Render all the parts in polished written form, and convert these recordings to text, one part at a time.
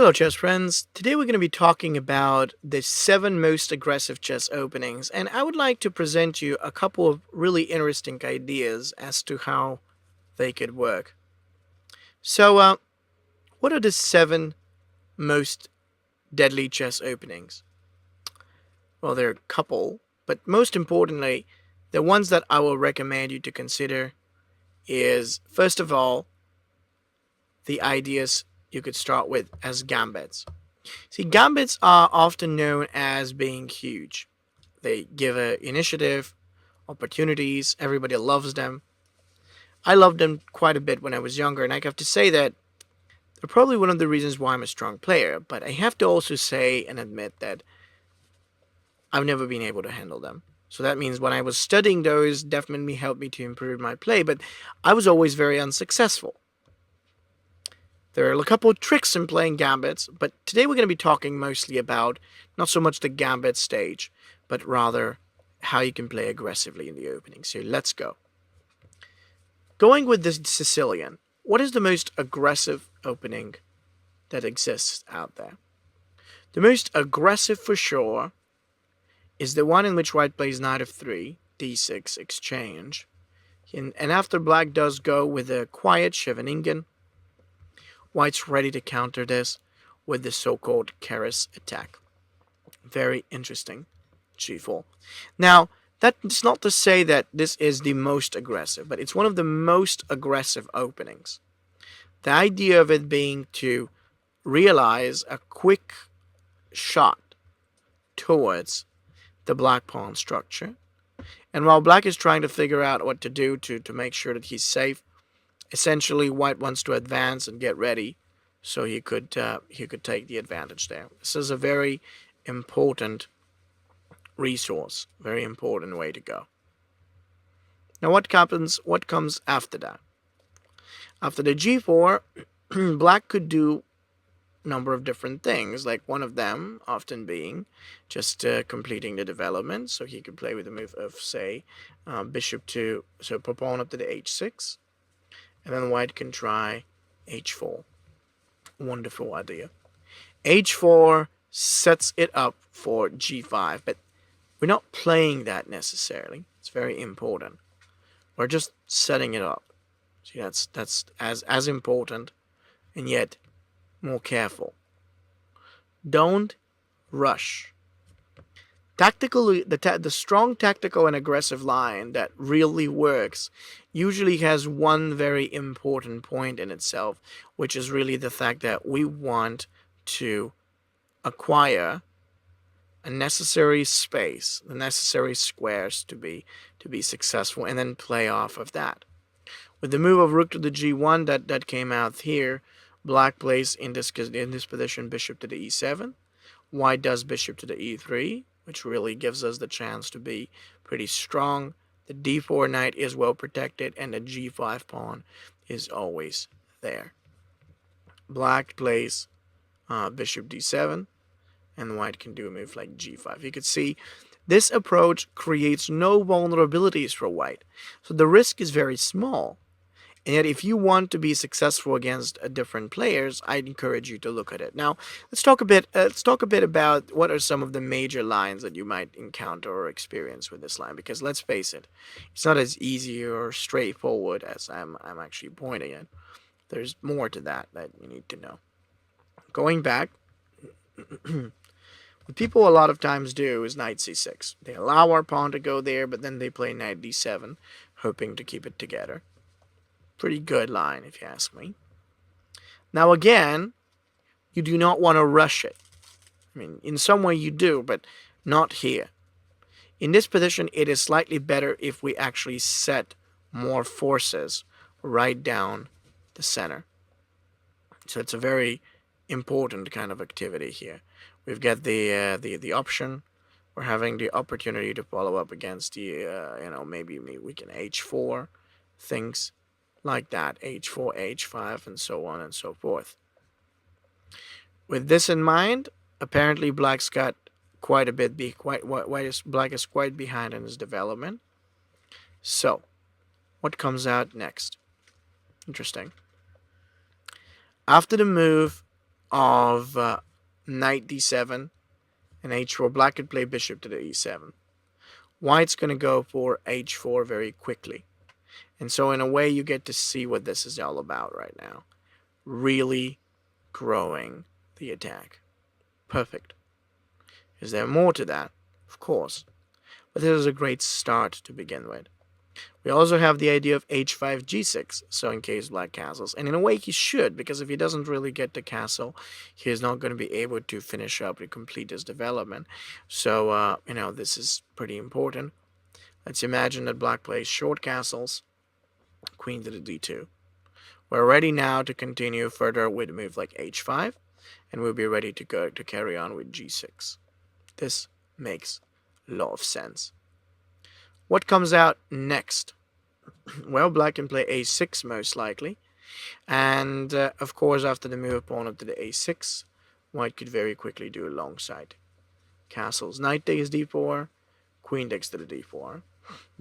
Hello, chess friends. Today we're going to be talking about the 7 most aggressive chess openings, and I would like to present you a couple of really interesting ideas as to how they could work. So, what are the 7 most deadly chess openings? Well, there are a couple, but most importantly, the ones that I will recommend you to consider is, first of all, the ideas you could start with as gambits. See, gambits are often known as being huge. They give initiative, opportunities, everybody loves them. I loved them quite a bit when I was younger, and I have to say that they're probably one of the reasons why I'm a strong player, but I have to also say and admit that I've never been able to handle them. So that means when I was studying those, definitely helped me to improve my play, but I was always very unsuccessful. There are a couple of tricks in playing gambits, but today we're going to be talking mostly about not so much the gambit stage, but rather how you can play aggressively in the opening. So let's go. Going with the Sicilian, what is the most aggressive opening that exists out there? The most aggressive for sure is the one in which white plays knight of 3, d6, exchange. And after black does go with a quiet Scheveningen, white's ready to counter this with the so-called Samish Attack. Very interesting. G4. Now, that's not to say that this is the most aggressive, but it's one of the most aggressive openings. The idea of it being to realize a quick shot towards the black pawn structure. And while black is trying to figure out what to do to make sure that he's safe, essentially, white wants to advance and get ready, so he could take the advantage there. This is a very important resource, very important way to go. Now, what happens? What comes after that? After the g4, black could do a number of different things, like one of them often being just completing the development, so he could play with the move of, say, bishop to, so pawn up to the h6. And then white can try h4. Wonderful idea. h4 sets it up for g5, but we're not playing that necessarily. It's very important. We're just setting it up. See, that's as important, and yet more careful. Don't rush. Tactically, the strong tactical and aggressive line that really works usually has one very important point in itself, which is really the fact that we want to acquire a necessary space, the necessary squares to be successful, and then play off of that. With the move of rook to the g1 that came out here, black plays in this position bishop to the e7. White does bishop to the e3, which really gives us the chance to be pretty strong. The d4 knight is well protected, and the g5 pawn is always there. Black plays bishop d7, and white can do a move like g5. You can see this approach creates no vulnerabilities for white, so the risk is very small. And yet, if you want to be successful against different players, I'd encourage you to look at it. Now, let's talk a bit about what are some of the major lines that you might encounter or experience with this line. Because let's face it, it's not as easy or straightforward as I'm actually pointing at. There's more to that you need to know. Going back, what people a lot of times do is knight c6. They allow our pawn to go there, but then they play knight d7, hoping to keep it together. Pretty good line, if you ask me. Now, again, you do not want to rush it. I mean, in some way you do, but not here. In this position, it is slightly better if we actually set more forces right down the center. So it's a very important kind of activity here. We've got the option. We're having the opportunity to follow up against the, maybe we can h4, things like that, h4, h5, and so on and so forth. With this in mind, apparently black's got quite a bit, black is quite behind in his development. So, what comes out next? Interesting. After the move of knight d7 and h4. Black could play bishop to the e7. White's going to go for h4 very quickly. And so in a way, you get to see what this is all about right now. Really growing the attack. Perfect. Is there more to that? Of course. But this is a great start to begin with. We also have the idea of h5, g6, so in case black castles. And in a way he should, because if he doesn't really get the castle, he is not going to be able to finish up and complete his development. So, this is pretty important. Let's imagine that black plays short castles, queen to the d2. We're ready now to continue further with a move like h5, and we'll be ready to go to carry on with g6. This makes a lot of sense. What comes out next? Well, black can play a6 most likely. And, of course, after the move pawn up to the a6, white could very quickly do a long side. Castles, knight takes d4, queen takes to the d4,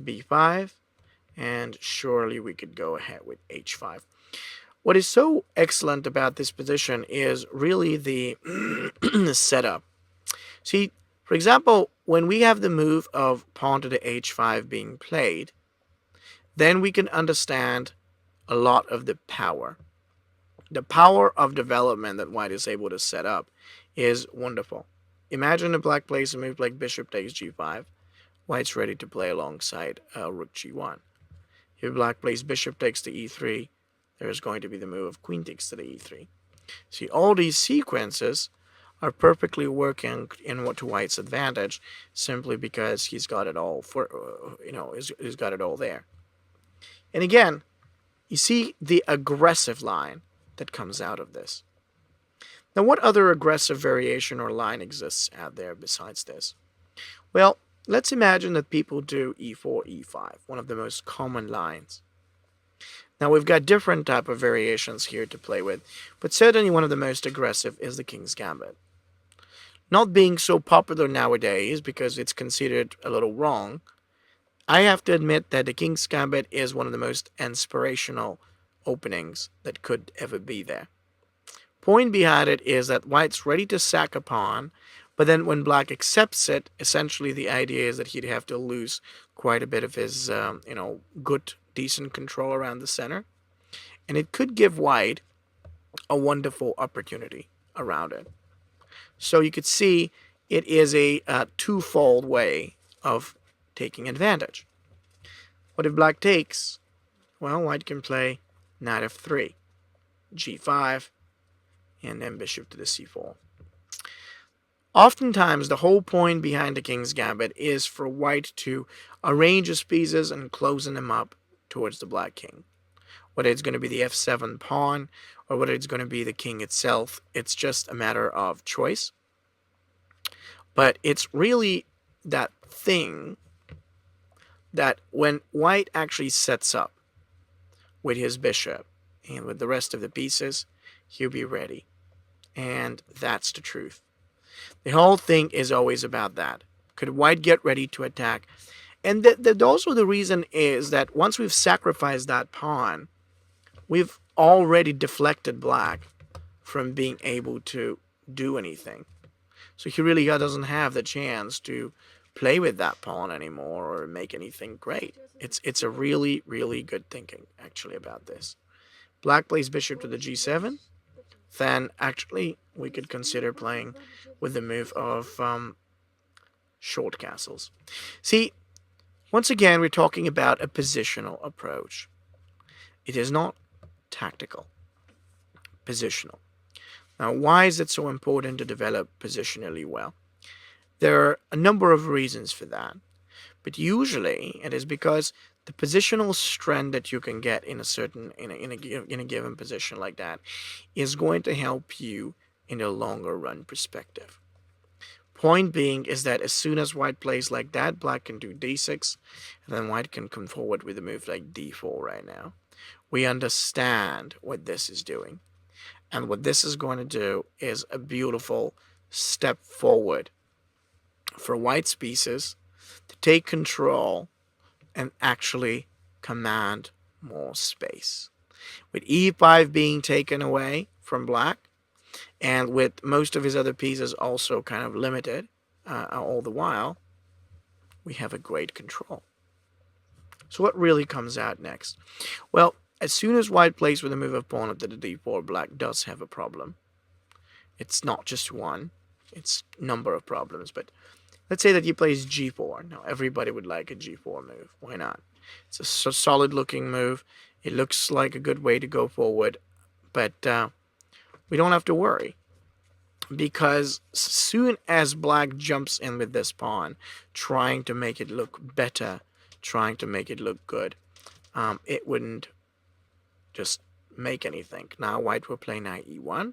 b5, and surely we could go ahead with h5. What is so excellent about this position is really the setup. See, for example, when we have the move of pawn to the h5 being played, then we can understand a lot of the power. The power of development that white is able to set up is wonderful. Imagine if black plays a move like bishop takes g5. White's ready to play alongside rook g1. If black plays bishop takes to e3, there is going to be the move of queen takes to the e3. See, all these sequences are perfectly working to white's advantage, simply because he's got it all he's got it all there. And again, you see the aggressive line that comes out of this. Now, what other aggressive variation or line exists out there besides this? Well, let's imagine that people do e4, e5, one of the most common lines. Now, we've got different type of variations here to play with, but certainly one of the most aggressive is the King's Gambit. Not being so popular nowadays because it's considered a little wrong, I have to admit that the King's Gambit is one of the most inspirational openings that could ever be there. Point behind it is that white's ready to sack a pawn, but then when black accepts it, essentially the idea is that he'd have to lose quite a bit of his, good, decent control around the center. And it could give white a wonderful opportunity around it. So you could see it is a twofold way of taking advantage. What if black takes? Well, white can play knight f3, g5, and then bishop to the c4. Oftentimes, the whole point behind the King's Gambit is for white to arrange his pieces and closing them up towards the black king. Whether it's going to be the f7 pawn or whether it's going to be the king itself, it's just a matter of choice. But it's really that thing that when white actually sets up with his bishop and with the rest of the pieces, he'll be ready. And that's the truth. The whole thing is always about that. Could white get ready to attack? And also the reason is that once we've sacrificed that pawn, we've already deflected black from being able to do anything. So he really doesn't have the chance to play with that pawn anymore or make anything great. It's a really, really good thinking, actually, about this. Black plays bishop to the g7. Then, actually, we could consider playing with the move of short castles. See, once again, we're talking about a positional approach. It is not tactical. Positional. Now, why is it so important to develop positionally well? There are a number of reasons for that. But usually, it is because the positional strength that you can get in a given position like that is going to help you in a longer run perspective. Point being is that as soon as white plays like that, black can do d6, and then white can come forward with a move like d4 right now. We understand what this is doing. And what this is going to do is a beautiful step forward for white's pieces to take control and actually command more space. With e5 being taken away from black, And with most of his other pieces also kind of limited all the while, we have a great control. So what really comes out next? Well, as soon as white plays with a move of pawn up to the d4, black does have a problem. It's not just one, it's a number of problems. But let's say that he plays g4. Now, everybody would like a g4 move. Why not? It's a solid looking move. It looks like a good way to go forward. But we don't have to worry, because as soon as black jumps in with this pawn, trying to make it look better, trying to make it look good, it wouldn't just make anything. Now white will play knight e1.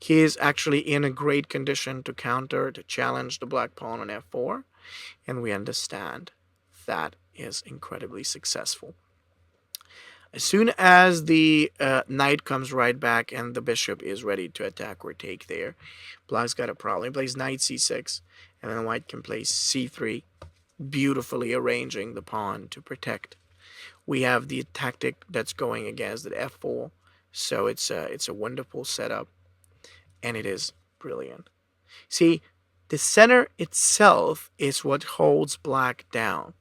He is actually in a great condition to counter, to challenge the black pawn on f4, and we understand that is incredibly successful. As soon as the knight comes right back and the bishop is ready to attack or take there, black's got a problem. He plays knight c6, and then white can play c3, beautifully arranging the pawn to protect. We have the tactic that's going against at f4, so it's a wonderful setup, and it is brilliant. See, the center itself is what holds black down.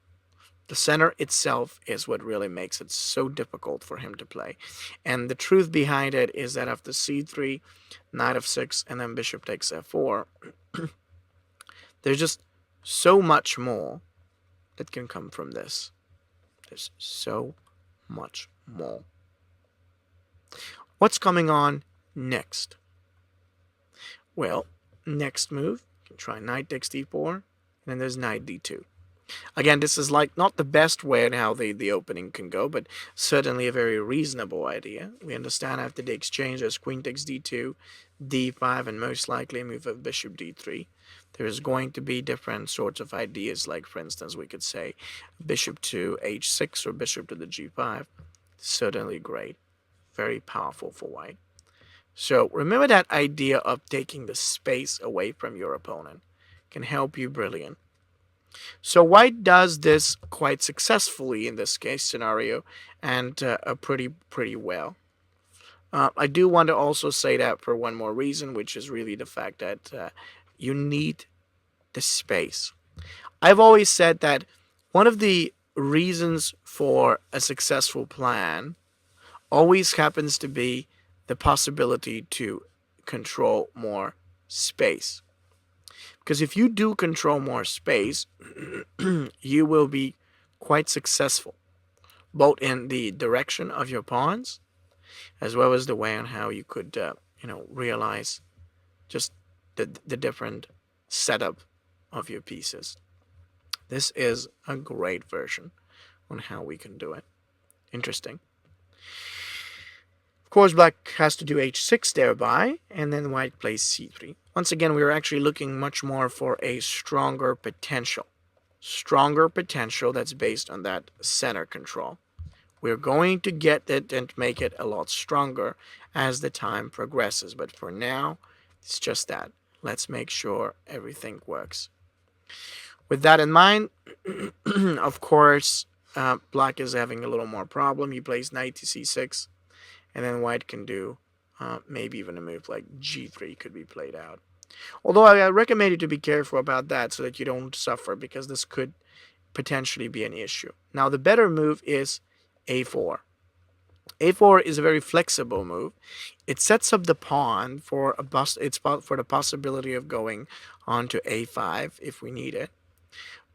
The center itself is what really makes it so difficult for him to play. And the truth behind it is that after c3, knight f6, and then bishop takes f4, there's just so much more that can come from this. There's so much more. What's coming on next? Well, next move, you can try knight takes d4, and then there's knight d2. Again, this is like not the best way in how the opening can go, but certainly a very reasonable idea. We understand after the exchange there's queen takes d2, d5, and most likely a move of bishop d3. There's going to be different sorts of ideas, like for instance we could say bishop to h6 or bishop to the g5. Certainly great, very powerful for white. So remember that idea of taking the space away from your opponent can help you brilliant. So white does this quite successfully in this case scenario, and pretty well. I do want to also say that for one more reason, which is really the fact that you need the space. I've always said that one of the reasons for a successful plan always happens to be the possibility to control more space. Because if you do control more space, you will be quite successful, both in the direction of your pawns, as well as the way on how you could, realize just the different setup of your pieces. This is a great version on how we can do it. Interesting. Of course, black has to do h6 thereby, and then white plays c3. Once again, we are actually looking much more for a stronger potential. Stronger potential that's based on that center control. We're going to get it and make it a lot stronger as the time progresses. But for now, it's just that. Let's make sure everything works. With that in mind, of course, black is having a little more problem. He plays knight to c6. And then white can do maybe even a move like g3 could be played out. Although I recommend you to be careful about that so that you don't suffer, because this could potentially be an issue. Now the better move is a4. a4 is a very flexible move. It sets up the pawn for the possibility of going on to a5 if we need it.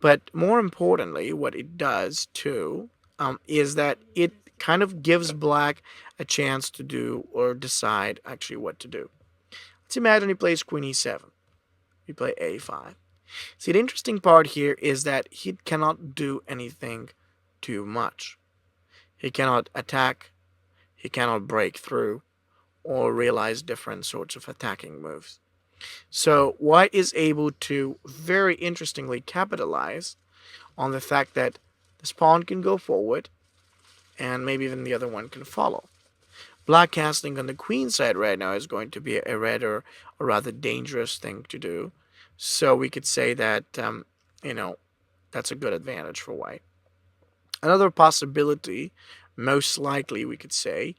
But more importantly, what it does too is that it kind of gives black a chance to do or decide actually what to do. Let's imagine he plays queen e7. We play a5. See, the interesting part here is that he cannot do anything too much. He cannot attack, he cannot break through, or realize different sorts of attacking moves. So white is able to very interestingly capitalize on the fact that this pawn can go forward, and maybe even the other one can follow. Black castling on the queen side right now is going to be a rather dangerous thing to do. So we could say that, that's a good advantage for white. Another possibility, most likely we could say,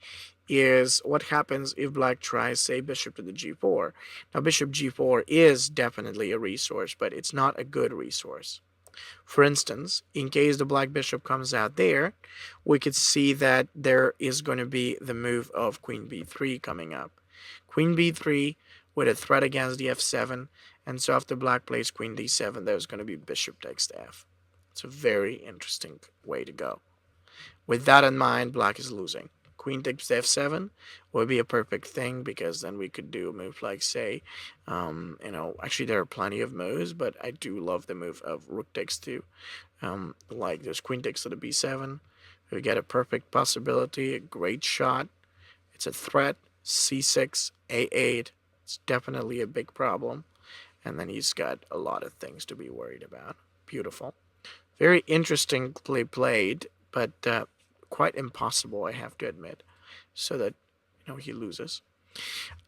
is what happens if black tries, say, bishop to the g4. Now, bishop g4 is definitely a resource, but it's not a good resource. For instance, in case the black bishop comes out there, we could see that there is going to be the move of queen b3 coming up. Queen b3 with a threat against the f7, and so after black plays queen d7, there's going to be bishop takes to f. It's a very interesting way to go. With that in mind, black is losing. Queen takes to f7 would be a perfect thing, because then we could do a move like, say, actually there are plenty of moves, but I do love the move of rook takes to, like there's queen takes to the b7. We get a perfect possibility, a great shot. It's a threat. c6, a8. It's definitely a big problem. And then he's got a lot of things to be worried about. Beautiful. Very interestingly played, but quite impossible, I have to admit, so that he loses.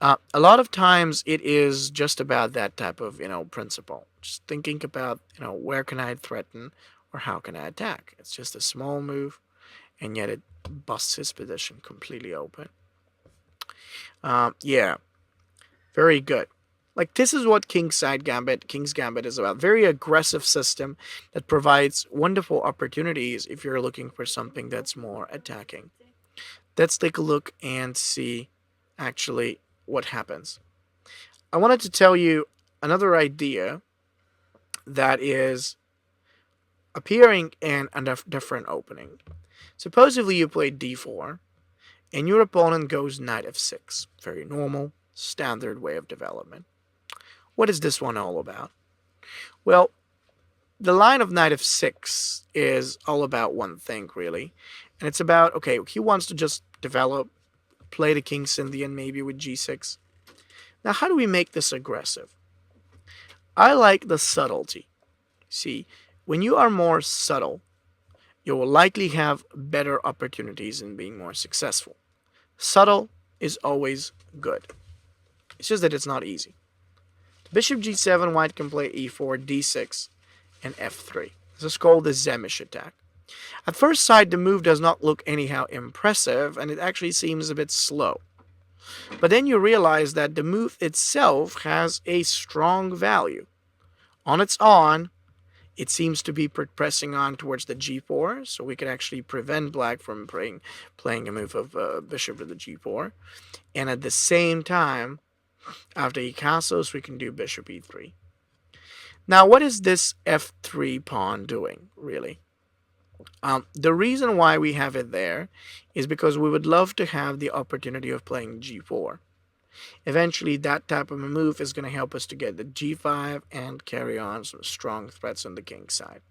A lot of times it is just about that type of principle. Just thinking about where can I threaten or how can I attack. It's just a small move, and yet it busts his position completely open. Yeah, very good. Like, this is what King's Gambit is about. Very aggressive system that provides wonderful opportunities if you're looking for something that's more attacking. Let's take a look and see actually what happens. I wanted to tell you another idea that is appearing in a different opening. Supposedly you play d4 and your opponent goes knight f6. Very normal, standard way of development. What is this one all about? Well, the line of knight f6 is all about one thing, really. And it's about, okay, he wants to just develop, play the King Scythian maybe with g6. Now, how do we make this aggressive? I like the subtlety. See, when you are more subtle, you will likely have better opportunities in being more successful. Subtle is always good. It's just that it's not easy. Bishop g7, white can play e4, d6, and f3. This is called the Samish Attack. At first sight, the move does not look anyhow impressive, and it actually seems a bit slow. But then you realize that the move itself has a strong value. On its own, it seems to be pressing on towards the g4, so we can actually prevent black from playing a move of bishop to the g4. And at the same time, after he castles, we can do bishop e3. Now, what is this f3 pawn doing, really? The reason why we have it there is because we would love to have the opportunity of playing g4. Eventually, that type of a move is going to help us to get the g5 and carry on some strong threats on the king's side.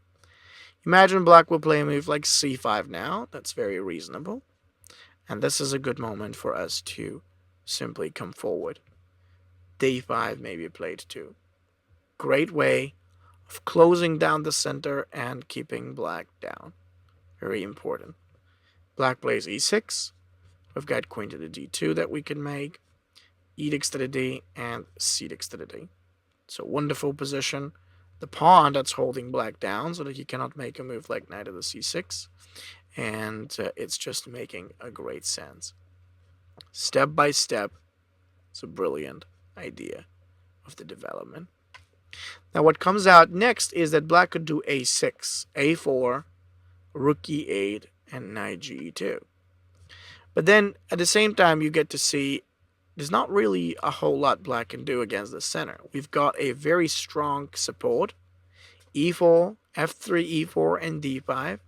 Imagine black will play a move like c5 now. That's very reasonable. And this is a good moment for us to simply come forward. d5 may be played too. Great way of closing down the center and keeping black down. Very important. Black plays e6. We've got queen to the d2 that we can make. E takes to the d and c takes to the d. So wonderful position. The pawn that's holding black down so that he cannot make a move like knight to the c6. And it's just making a great sense. Step by step, it's a brilliant idea of the development. Now what comes out next is that black could do a6, a4, rook e8, and knight ge2. But then at the same time you get to see there's not really a whole lot black can do against the center. We've got a very strong support. e4, f3, e4, and d5.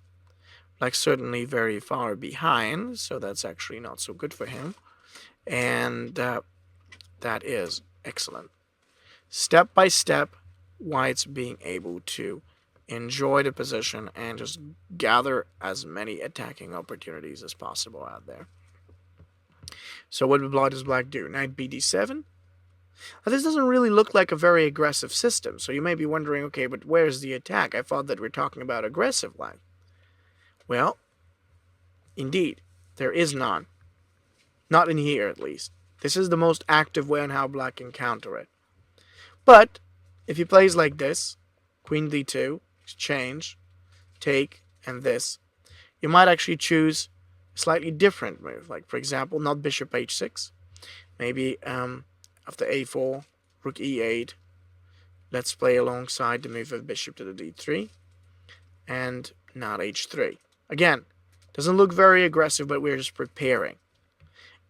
Black's certainly very far behind, so that's actually not so good for him. And that is excellent. Step by step, white's being able to enjoy the position and just gather as many attacking opportunities as possible out there. So what does black do? Knight bd7. Now, this doesn't really look like a very aggressive system, so you may be wondering, okay, but where's the attack? I thought that we're talking about aggressive black. Well, indeed, there is none. Not in here, at least. This is the most active way on how black can counter it. But if he plays like this, queen d2, exchange, take, and this, you might actually choose slightly different move. Like, for example, not bishop h6. Maybe after a4, rook e8. Let's play alongside the move of bishop to the d3 and not h3. Again, doesn't look very aggressive, but we're just preparing.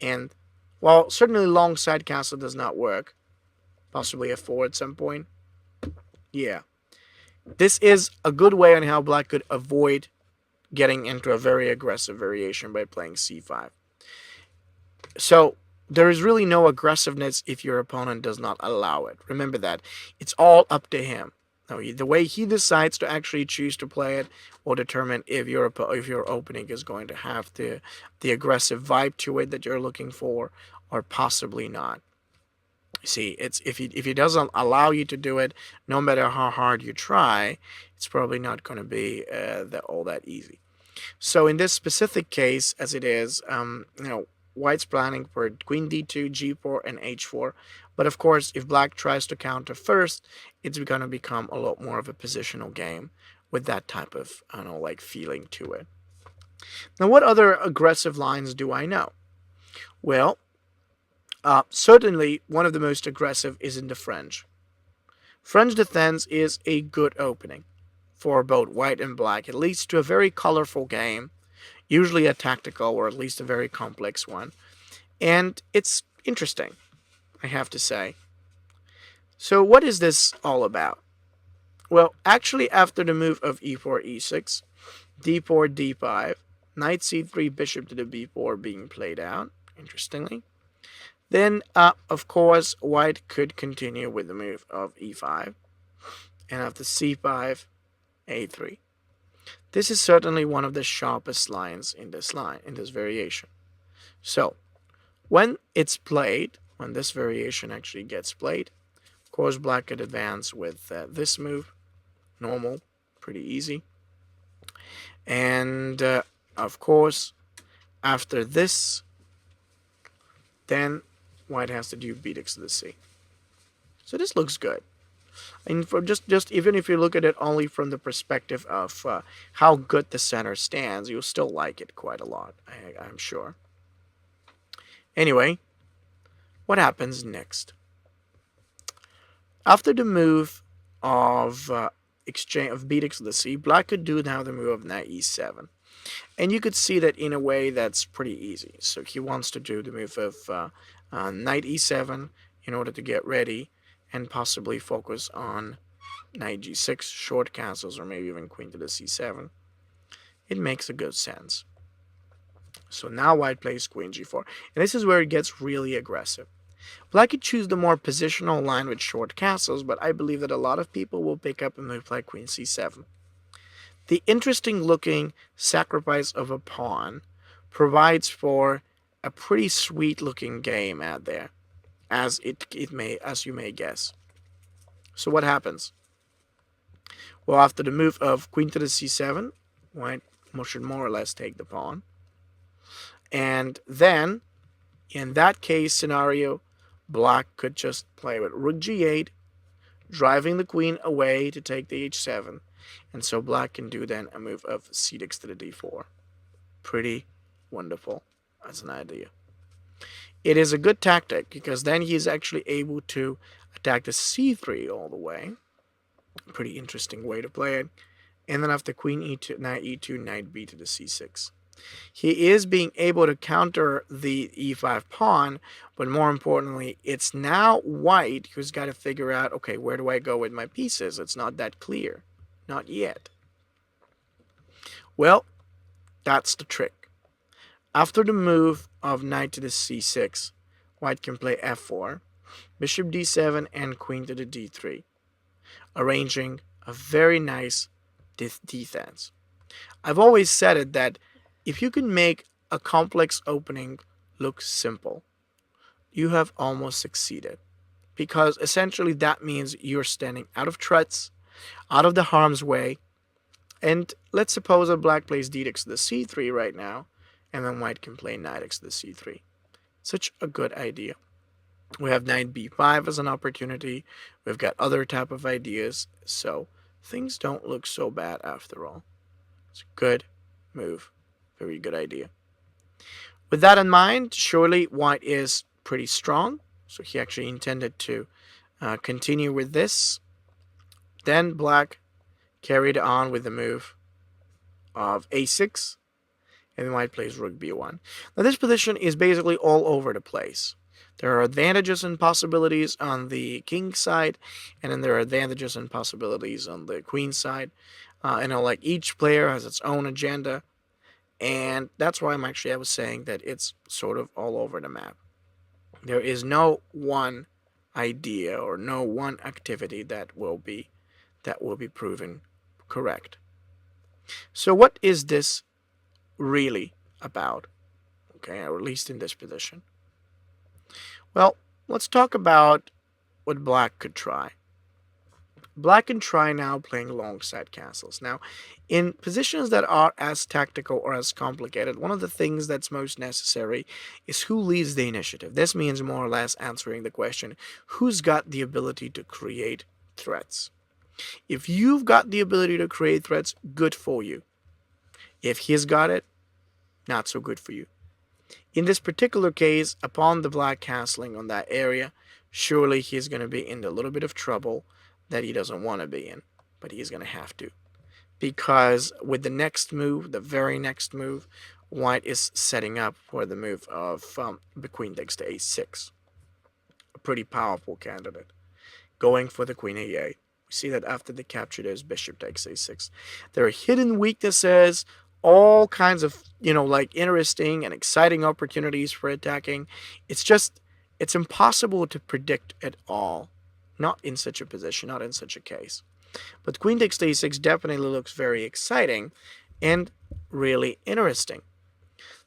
And while certainly long side castle does not work, possibly f4 at some point, yeah. This is a good way on how black could avoid getting into a very aggressive variation by playing c5. So there is really no aggressiveness if your opponent does not allow it. Remember that. It's all up to him. Now, the way he decides to actually choose to play it will determine if your opening is going to have the aggressive vibe to it that you're looking for, or possibly not. See, it's if he doesn't allow you to do it, no matter how hard you try, it's probably not going to be all that easy. So in this specific case, as it is, White's planning for queen d2, g4, and h4. But of course, if black tries to counter first, it's going to become a lot more of a positional game with that type of, feeling to it. Now, what other aggressive lines do I know? Well, certainly one of the most aggressive is in the French. French defense is a good opening for both white and black. It leads to a very colorful game, usually a tactical or at least a very complex one. And it's interesting, I have to say. So what is this all about? Well, actually after the move of e4, e6, d4, d5, knight c3, bishop to the b4 being played out, interestingly, then, of course, white could continue with the move of e5, and after c5, a3. This is certainly one of the sharpest lines in this variation. So, when it's played, when this variation actually gets played, of course, black could advance with this move, normal, pretty easy. And, of course, after this, then white has to do bx to the c. So this looks good. And for just even if you look at it only from the perspective of how good the center stands, you'll still like it quite a lot, I'm sure. Anyway, what happens next? After the move of exchange of bx to the c, black could do now the move of knight e7. And you could see that in a way that's pretty easy. So he wants to do the move of knight e7 in order to get ready and possibly focus on knight g6, short castles, or maybe even queen to the c7. It makes a good sense. So now white plays queen g4. And this is where it gets really aggressive. Black could choose the more positional line with short castles, but I believe that a lot of people will pick up and move like queen c7. The interesting looking sacrifice of a pawn provides for a pretty sweet looking game out there, as you may guess. So what happens? Well, after the move of queen to the c7, white should more or less take the pawn. And then, in that case scenario, black could just play with rook g8, driving the queen away to take the h7. And so black can do then a move of c6 to the d4. Pretty wonderful as an idea. It is a good tactic because then he is actually able to attack the c3 all the way. Pretty interesting way to play it. And then after queen e2, knight b to the c6. He is being able to counter the e5 pawn, but more importantly, it's now white who's got to figure out, okay, where do I go with my pieces? It's not that clear. Not yet. Well, that's the trick. After the move of knight to the c6, white can play f4, bishop d7, and queen to the d3, arranging a very nice defense. I've always said it that if you can make a complex opening look simple, you have almost succeeded. Because essentially that means you're standing out of threats, out of the harm's way. And let's suppose that black plays d6 to the c3 right now, and then white can play knight x to the c3. Such a good idea. We have knight b5 as an opportunity. We've got other type of ideas. So things don't look so bad after all. It's a good move. Very good idea. With that in mind, surely white is pretty strong. So he actually intended to continue with this. Then black carried on with the move of a6, and white plays rook b1. Now this position is basically all over the place. There are advantages and possibilities on the king side, and then there are advantages and possibilities on the queen side. Like each player has its own agenda, and that's why I was saying that it's sort of all over the map. There is no one idea or no one activity that will be proven correct. So what is this really about? Okay, or at least in this position. Well, let's talk about what black could try. Black can try now playing alongside castles. Now, in positions that are as tactical or as complicated, one of the things that's most necessary is who leads the initiative. This means more or less answering the question, who's got the ability to create threats? If you've got the ability to create threats, good for you. If he's got it, not so good for you. In this particular case, upon the black castling on that area, surely he's going to be in a little bit of trouble that he doesn't want to be in, but he's going to have to. Because with the next move, the very next move, white is setting up for the move of the queen takes to a6. A pretty powerful candidate. Going for the queen a8. We see that after the capture, there's bishop takes a6. There are hidden weaknesses, all kinds of, interesting and exciting opportunities for attacking. It's impossible to predict at all. Not in such a position, not in such a case. But queen takes to a6 definitely looks very exciting and really interesting.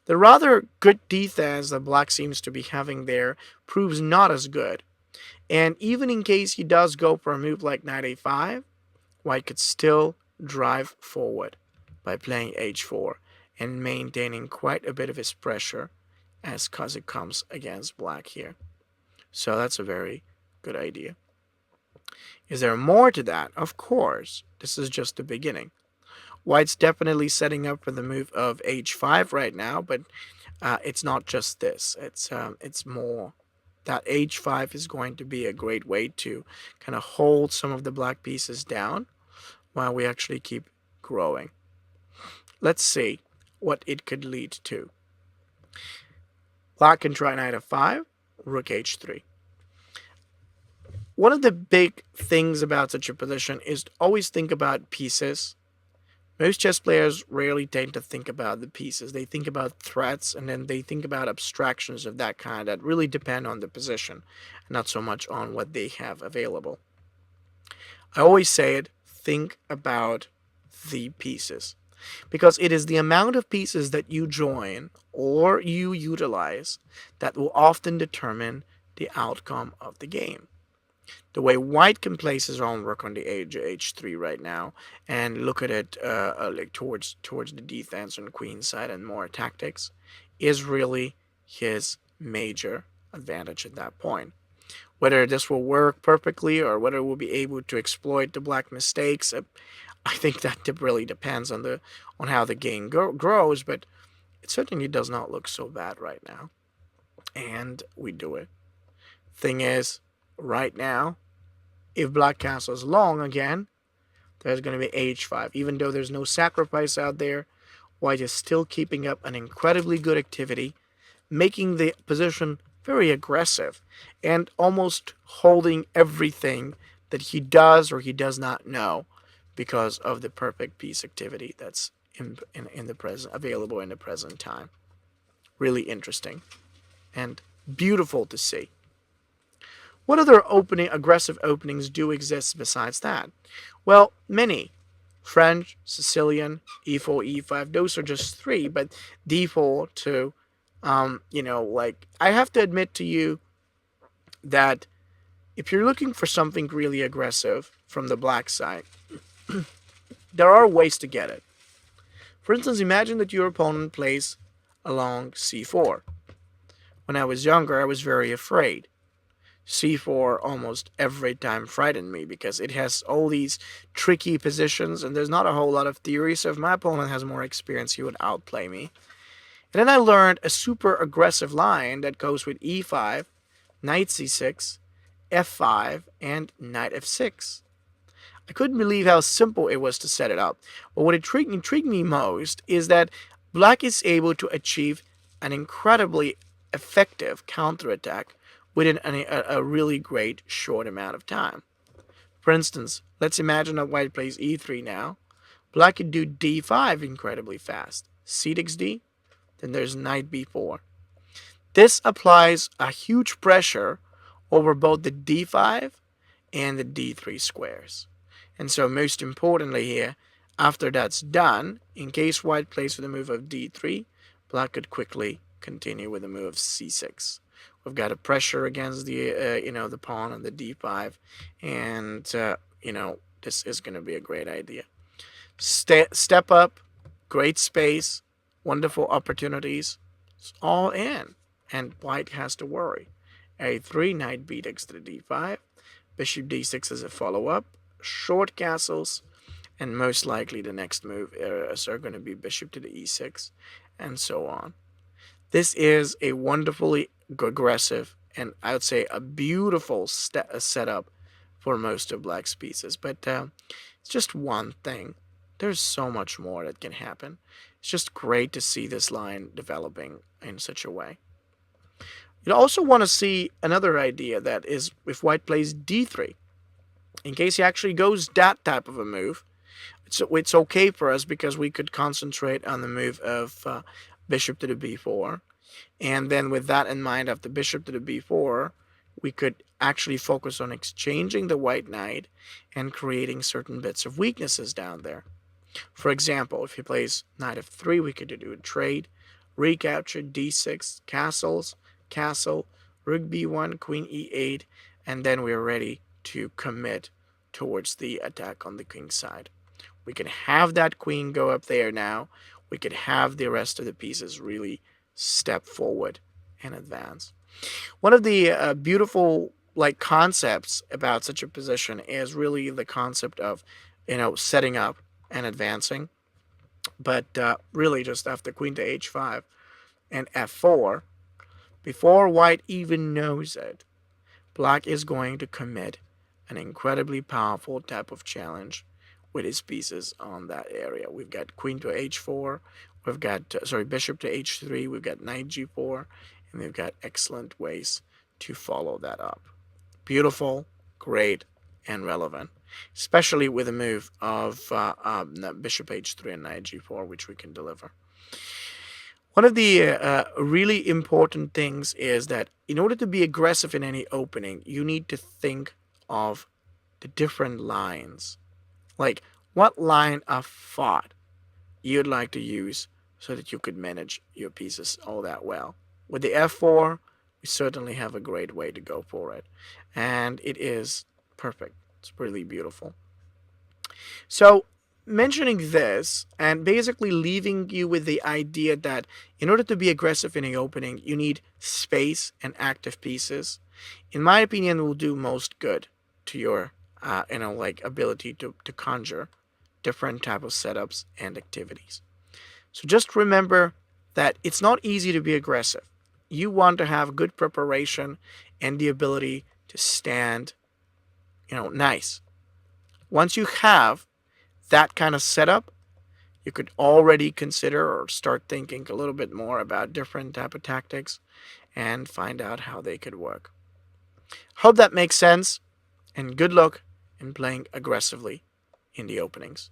The rather good defense that black seems to be having there proves not as good. And even in case he does go for a move like knight a5, white could still drive forward by playing h4 and maintaining quite a bit of his pressure as it comes against black here. So that's a very good idea. Is there more to that? Of course. This is just the beginning. White's definitely setting up for the move of h5 right now, but it's not just this. It's more. That h5 is going to be a great way to kind of hold some of the black pieces down while we actually keep growing. Let's see what it could lead to. Black can try knight f5, rook h3. One of the big things about such a position is to always think about pieces. Most chess players rarely tend to think about the pieces. They think about threats, and then they think about abstractions of that kind that really depend on the position, not so much on what they have available. I always say it, think about the pieces, because it is the amount of pieces that you join or you utilize that will often determine the outcome of the game. The way white can place his own rook on the h3 right now and look at it like towards the defense on the queen side and more tactics is really his major advantage at that point. Whether this will work perfectly or whether we'll be able to exploit the black mistakes, I think that really depends on how the game grows, but it certainly does not look so bad right now. And we do it. Thing is, right now, if black castles long again, there's going to be h5. Even though there's no sacrifice out there, white is still keeping up an incredibly good activity, making the position very aggressive and almost holding everything that he does or he does not know because of the perfect piece activity that's in the present, available in the present time. Really interesting and beautiful to see. What other aggressive openings do exist besides that? Well, many. French, Sicilian, e4, e5, those are just three, but d4 to, I have to admit to you that if you're looking for something really aggressive from the black side, there are ways to get it. For instance, imagine that your opponent plays along c4. When I was younger, I was very afraid. c4 almost every time frightened me because it has all these tricky positions and there's not a whole lot of theory, so if my opponent has more experience, he would outplay me. And then I learned a super aggressive line that goes with e5, knight c6, f5, and knight f6. I couldn't believe how simple it was to set it up. But what intrigued me most is that black is able to achieve an incredibly effective counterattack within a really great short amount of time. For instance, let's imagine that white plays e3 now. Black could do d5 incredibly fast. c6 d, then there's knight b4. This applies a huge pressure over both the d5 and the d3 squares. And so most importantly here, after that's done, in case white plays with the move of d3, black could quickly continue with the move of c6. We've got a pressure against the the pawn on the d5, and this is going to be a great idea. Step up, great space, wonderful opportunities. It's all in, and white has to worry. a3, knight b takes to the d5, bishop d6 as a follow-up, short castles, and most likely the next move are going to be bishop to the e6, and so on. This is a wonderfully aggressive and I would say a beautiful setup for most of black's pieces, but it's just one thing. There's so much more that can happen. It's just great to see this line developing in such a way. You also want to see another idea, that is if white plays d3. In case he actually goes that type of a move, it's okay for us because we could concentrate on the move of bishop to the b4. And then with that in mind, after bishop to the b4, we could actually focus on exchanging the white knight and creating certain bits of weaknesses down there. For example, if he plays knight f3, we could do a trade, recapture d6, castles, castle, rook b1, queen e8, and then we're ready to commit towards the attack on the king's side. We can have that queen go up there now. We could have the rest of the pieces really step forward and advance. One of the beautiful concepts about such a position is really the concept of setting up and advancing. But really just after queen to h5 and f4, before white even knows it, black is going to commit an incredibly powerful type of challenge with his pieces on that area. We've got queen to h4, we've got bishop to h3, we've got knight g4, and we've got excellent ways to follow that up. Beautiful, great, and relevant, especially with a move of bishop h3 and knight g4, which we can deliver. One of the really important things is that in order to be aggressive in any opening, you need to think of the different lines. Like what line of thought you'd like to use so that you could manage your pieces all that well. With the f4, we certainly have a great way to go for it. And it is perfect. It's really beautiful. So mentioning this and basically leaving you with the idea that in order to be aggressive in an opening, you need space and active pieces, in my opinion, will do most good to your ability to conjure different type of setups and activities. So just remember that it's not easy to be aggressive. You want to have good preparation and the ability to stand nice. Once you have that kind of setup, you could already consider or start thinking a little bit more about different type of tactics and find out how they could work. Hope that makes sense, and good luck in playing aggressively in the openings.